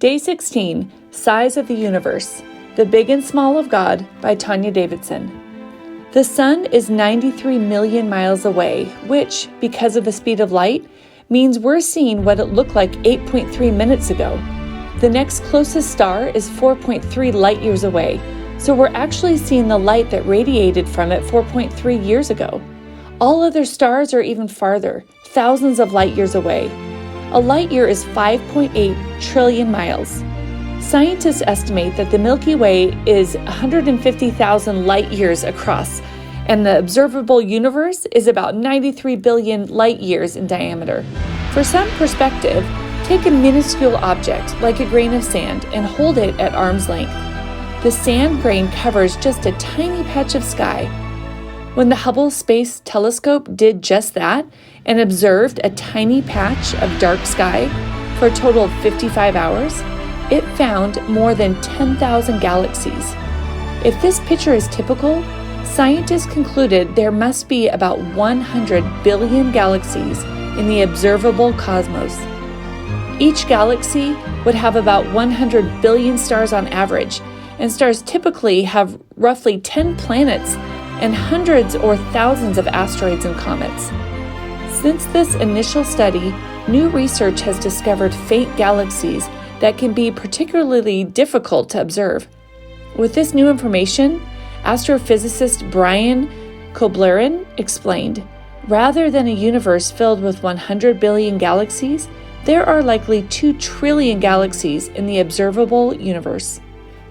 Day 16, Size of the Universe, The Big and Small of God by Tanya Davidson. The sun is 93 million miles away, which, because of the speed of light, means we're seeing what it looked like 8.3 minutes ago. The next closest star is 4.3 light years away, so we're actually seeing the light that radiated from it 4.3 years ago. All other stars are even farther, thousands of light years away. A light year is 5.8 trillion miles. Scientists estimate that the Milky Way is 150,000 light years across, and the observable universe is about 93 billion light years in diameter. For some perspective, take a minuscule object, like a grain of sand, and hold it at arm's length. The sand grain covers just a tiny patch of sky. When the Hubble Space Telescope did just that and observed a tiny patch of dark sky for a total of 55 hours, it found more than 10,000 galaxies. If this picture is typical, scientists concluded there must be about 100 billion galaxies in the observable cosmos. Each galaxy would have about 100 billion stars on average, and stars typically have roughly 10 planets and hundreds or thousands of asteroids and comets. Since this initial study, new research has discovered faint galaxies that can be particularly difficult to observe. With this new information, astrophysicist Brian Koblerin explained, rather than a universe filled with 100 billion galaxies, there are likely 2 trillion galaxies in the observable universe.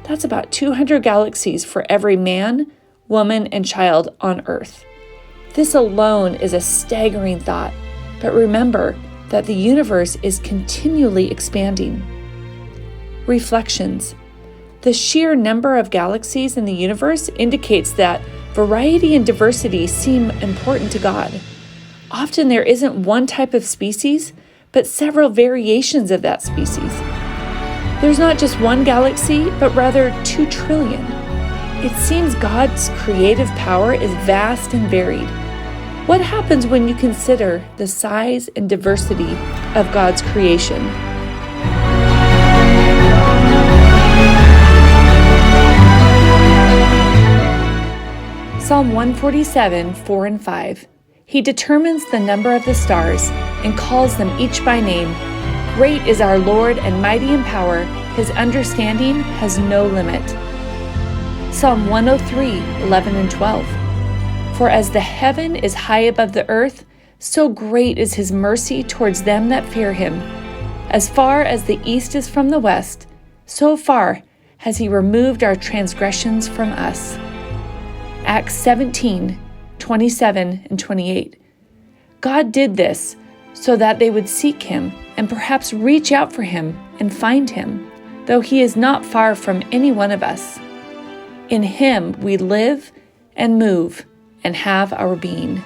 That's about 200 galaxies for every man, woman, and child on Earth. This alone is a staggering thought, but remember that the universe is continually expanding. Reflections. The sheer number of galaxies in the universe indicates that variety and diversity seem important to God. Often there isn't one type of species, but several variations of that species. There's not just one galaxy, but rather 2 trillion. It seems God's creative power is vast and varied. What happens when you consider the size and diversity of God's creation? Psalm 147, 4 and 5. He determines the number of the stars and calls them each by name. Great is our Lord and mighty in power. His understanding has no limit. Psalm 103, 11 and 12. For as the heaven is high above the earth, so great is his mercy towards them that fear him. As far as the east is from the west, so far has he removed our transgressions from us. Acts 17, 27 and 28. God did this so that they would seek him and perhaps reach out for him and find him, though he is not far from any one of us. In him we live and move and have our being.